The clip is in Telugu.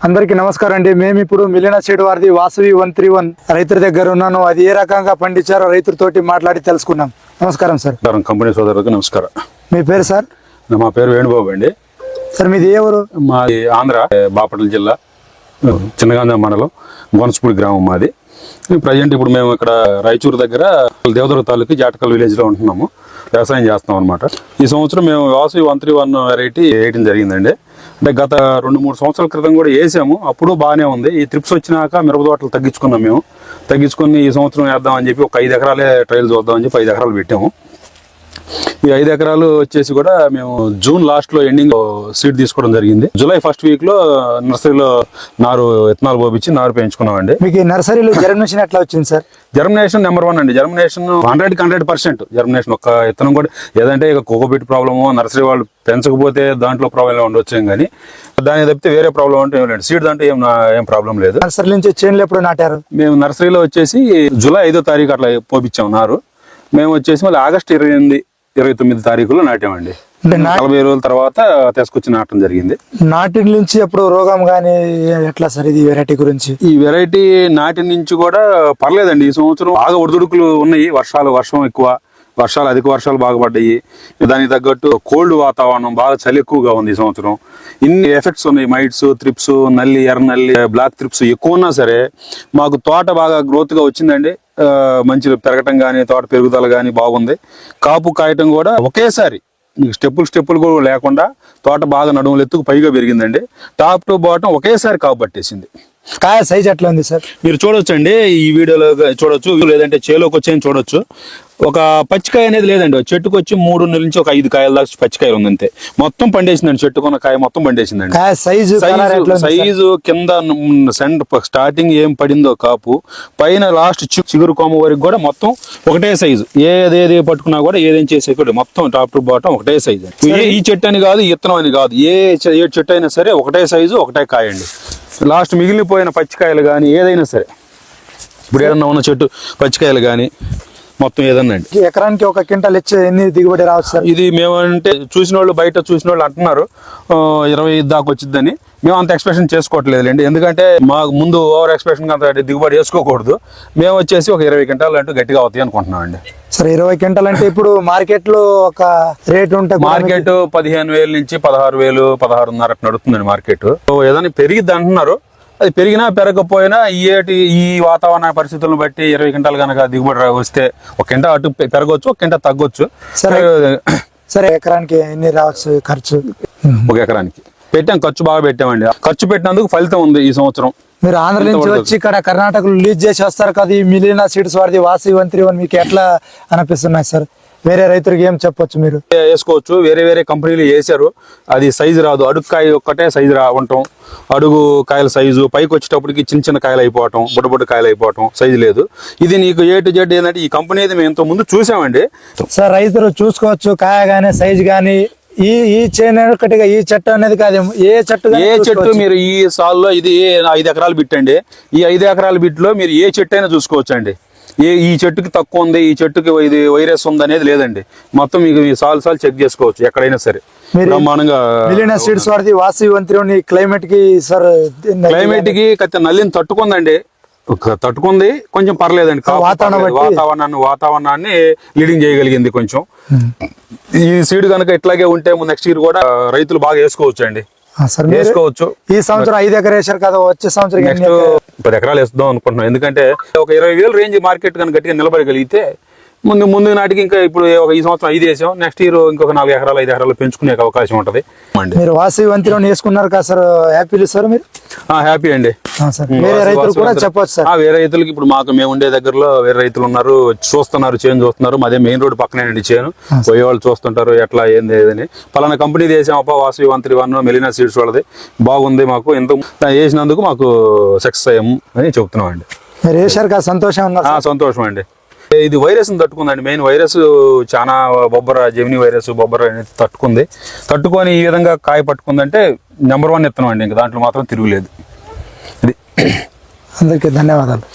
అందరికీ నమస్కారం అండి. మేము ఇప్పుడు మిలినా సీడ్ వారిది వాసవి 131 రైతుల దగ్గర ఉన్నాను. అది ఏ రకంగా పండించారో రైతులతోటి మాట్లాడి తెలుసుకున్నాం. నమస్కారం సార్. కంపెనీ సోదరులకు నమస్కారం. మీ పేరు సార్? మా పేరు వేణుబాబు అండి. సార్ మీది ఏ ఊరు? మాది ఆంధ్ర బాపట్ల జిల్లా చిన్నగాంధ మండలం గోనసపూడి గ్రామం మాది. ప్రజెంట్ ఇప్పుడు మేము ఇక్కడ రాయచూరు దగ్గర దేవదుర్గ తాలూకు జాటకల్ విలేజ్ లో ఉంటున్నాము. వ్యవసాయం చేస్తాం అనమాట. ఈ సంవత్సరం మేము వాసవి 131 వెరైటీ వేయడం జరిగిందండి. అంటే గత 2-3 సంవత్సరాల క్రితం కూడా వేసాము. అప్పుడు బాగానే ఉంది. ఈ ట్రిప్స్ వచ్చినాక మిరప తోటలు తగ్గించుకున్నాం. మేము తగ్గించుకుని ఈ సంవత్సరం వేద్దామని చెప్పి ఒక 5 ఎకరాలే ట్రయల్ చూద్దామని చెప్పి 5 ఎకరాలు పెట్టాము. ఈ 5 ఎకరాలు వచ్చేసి కూడా మేము జూన్ లాస్ట్ లో ఎండింగ్ సీడ్ తీసుకోవడం జరిగింది. జూలై ఫస్ట్ వీక్ లో నర్సరీలో నారు విత్తనాలు పోపించి నారు పెంచుకున్నామండి. మీకు నర్సరీలో జర్మినేషన్ ఎట్లా వచ్చింది సార్? జర్మినేషన్ నెంబర్ 1 అండి. Germination 100% germination. ఒక్క విత్తనం కూడా ఏదంటే ఇక కోకోబిట్ ప్రాబ్లము నర్సరీ వాళ్ళు పెంచకపోతే దాంట్లో ప్రాబ్లం ఉండొచ్చు, కానీ దాన్ని తప్పితే వేరే ప్రాబ్లం అంటే ఏం లేదు. సీడ్ దాంట్లో ఏం ప్రాబ్లం లేదు. నర్సరీ నుంచి చేనులు ఎప్పుడు నాటారు? మేము నర్సరీలో వచ్చేసి జూలై 5వ తారీఖు అట్లా పోపించాం నారు. మేము వచ్చేసి మళ్ళీ ఆగస్టు 28-29 తారీఖులో నాటామండి. 40 రోజుల తర్వాత తీసుకొచ్చి నాటడం జరిగింది. నాటి నుంచి అప్పుడు రోగం గానీ ఎట్లా సార్ ఇది వెరైటీ గురించి? ఈ వెరైటీ నాటి నుంచి కూడా పర్లేదండి. ఈ సంవత్సరం బాగా ఒడిదుడుకులు ఉన్నాయి. వర్షం ఎక్కువ, అధిక వర్షాలు బాగా పడ్డాయి. దానికి తగ్గట్టు కోల్డ్ వాతావరణం, బాగా చలి ఎక్కువగా ఉంది. ఈ సంవత్సరం ఇన్ని ఎఫెక్ట్స్ ఉన్నాయి. మైట్స్, త్రిప్స్, నల్లి, ఎర్ర నల్లి, బ్లాక్ త్రిప్స్ ఎక్కువ ఉన్నా సరే మాకు తోట బాగా గ్రోత్ గా వచ్చిందండి. మంచి పెరగటం కానీ తోట పెరుగుదల కానీ బాగుంది. కాపు కాయటం కూడా ఒకేసారి స్టెప్పులు కూడా లేకుండా తోట బాగా నడుములు ఎత్తుకు పైగా పెరిగిందండి. టాప్ టు బాటం ఒకేసారి కాపు పట్టేసింది. కాయ సైజ్ ఎట్లా ఉంది సార్? మీరు చూడొచ్చండి, ఈ వీడియోలో చూడొచ్చు, లేదంటే చేలోకి వచ్చి చూడొచ్చు. ఒక పచ్చికాయ అనేది లేదండి. చెట్టుకు వచ్చి 3 నుంచి ఒక 5 కాయల దాకా పచ్చికాయలు ఉంది అంతే. మొత్తం పండేసిందండి. చెట్టుకున్న కాయ మొత్తం పండేసిందండి. సైజు కింద స్టార్టింగ్ ఏం పడిందో కాపు, పైన లాస్ట్ చిగురు కొమ్మ వరకు కూడా మొత్తం ఒకటే సైజు. ఏది పట్టుకున్నా కూడా ఏదేం చేసే కూడా మొత్తం టాప్ టు బాటం ఒకటే సైజు. ఈ చెట్టు అని కాదు, ఇత్తనం అని కాదు, ఏ చెట్టు అయినా సరే ఒకటే సైజు, ఒకటే కాయ అండి. లాస్ట్ మిగిలిపోయిన పచ్చికాయలు కానీ ఏదైనా సరే, ఇప్పుడు ఏదన్నా ఉన్న చెట్టు పచ్చికాయలు కానీ మొత్తం ఏదన్నా అండి. ఎకరానికి 1 క్వింటాల్ ఇచ్చే ఎన్ని దిగుబడి రావచ్చు సార్? ఇది మేమంటే బయట చూసిన వాళ్ళు అంటున్నారు 20 దాకా వచ్చిందని. మేము అంత ఎక్స్ప్రెషన్ చేసుకోవట్లేదులేండి. ఎందుకంటే మాకు ముందు ఓవర్ ఎక్స్ప్రెషన్ అంత దిగుబడి వేసుకోకూడదు. మేము వచ్చేసి ఒక 20 క్వింటాలు అంటూ గట్టిగా అవుతాయి అనుకుంటున్నాం అండి. సరే, 20 క్వింటాల్ అంటే ఇప్పుడు మార్కెట్ లో ఒక రేట్ ఉంటుంది. మార్కెట్ 15,000 నుంచి 16,000, 16,500 నడుతుందండి మార్కెట్. ఏదైనా పెరిగిద్ది అంటున్నారు. అది పెరిగినా పెరగకపోయినా ఈ వాతావరణ పరిస్థితులను బట్టి 20 క్వింటాలు కనుక దిగుబడి వస్తే 1 క్వింటా అటు పెరగవచ్చు, 1 క్వింటా తగ్గొచ్చు. సరే, ఎకరానికి ఎన్ని రావచ్చు ఖర్చు? 1 ఎకరానికి ఖర్చు బాగా పెట్టామండి. ఖర్చు పెట్టినందుకు ఫలితం ఉంది ఈ సంవత్సరం. మీరు ఆంధ్ర నుంచి వచ్చి ఇక్కడ కర్ణాటకలో లీజ్ చేసి వస్తారు కదా, ఈ మిలినా సీడ్స్ వారిది వాసవి 131 మీకు ఎట్లా అనిపిస్తున్నాయి సార్? వేరే రైతులకు ఏం చెప్పొచ్చు? మీరు వేసుకోవచ్చు. వేరే కంపెనీలు వేసారు, అది సైజు రాదు. అడుగు కాయ ఒక్కటే సైజు ఉండటం, అడుగు కాయల సైజు పైకి వచ్చేటప్పటికి చిన్న కాయలు అయిపోవటం, బుడ్డ కాయలు అయిపోవటం, సైజు లేదు. ఇది నీకు A to Z ఏంటంటే ఈ కంపెనీ అయితే మేము ఇంత ముందు చూసామండి సార్. రైతులు చూసుకోవచ్చు కాయ గానీ సైజు గానీ. ఈ చేనుగా ఈ చెట్టు అనేది కాదు, ఏ చెట్టు మీరు ఈ సాల్లో ఇది 5 ఎకరాలు బిట్టండి. ఈ 5 ఎకరాల బిట్లో మీరు ఏ చెట్టు అయినా చూసుకోవచ్చు అండి. ఈ చెట్టుకి తక్కువ ఉంది, ఈ చెట్టుకి ఇది వైరస్ ఉంది అనేది లేదండి. మొత్తం మీకు సాల్ చెక్ చేసుకోవచ్చు ఎక్కడైనా సరే. బ్రహ్మాండంగా మిలినా సీడ్స్ వారిది వాసవి 131 క్లైమేట్ కి సార్, క్లైమేట్ కి నల్లిని తట్టుకుందండి. తట్టుకుంది, కొంచెం పర్లేదండి. వాతావరణాన్ని లీడింగ్ చేయగలిగింది కొంచెం. ఈ సీడ్ కనుక ఇట్లాగే ఉంటే నెక్స్ట్ ఇయర్ కూడా రైతులు బాగా వేసుకోవచ్చు అండి. వేసుకోవచ్చు. ఈ సంవత్సరం 5 ఎకరాలు వేసారు కదా, వచ్చే సంవత్సరం 10 ఎకరాలు వేద్దాం అనుకుంటున్నాం. ఎందుకంటే ఒక 20,000 రేంజ్ మార్కెట్ కనుక గట్టిగా నిలబడగలిగితే ముందు నాటికి ఇంకా ఇప్పుడు ఈ సంవత్సరం 5 వేసాం, నెక్స్ట్ ఇయర్ ఇంకొక 4 ఎకరాలు 5 ఎకరాలు పెంచుకునే అవకాశం ఉంటది. మీరు వాసవి 131 వేసుకున్నారు కదా సార్, హ్యాపీ సార్? మీరు హ్యాపీ అండి. వేరే రైతులు కూడా చెప్పొచ్చు సార్. వేరే రైతులకి ఇప్పుడు మేము ఉండే దగ్గరలో వేరే రైతులు ఉన్నారు, చూస్తున్నారు, చేను చూస్తున్నారు. అదే మెయిన్ రోడ్ పక్కనేనండి చేను. పోయే వాళ్ళు చూస్తుంటారు ఎట్లా ఏంది ఏదని. పలానా కంపెనీ వేసామప్ప వాసవి 131 మిలినా సీడ్స్ వాళ్ళది బాగుంది, మాకు ఎంత వేసినందుకు మాకు సక్సెస్ అయ్యాము అని చెప్తున్నాం అండి. మీరు వేసారు కదా, సంతోషం అండి. ఇది వైరస్ తట్టుకుందండి. మెయిన్ వైరస్ చాలా జెమిని వైరస్ అనేది తట్టుకొని ఈ విధంగా కాయ పట్టుకుందంటే నెంబర్ 1 ఇత్తనం అండి. ఇంకా దాంట్లో మాత్రం తిరుగులేదు. అందరికీ ధన్యవాదాలు.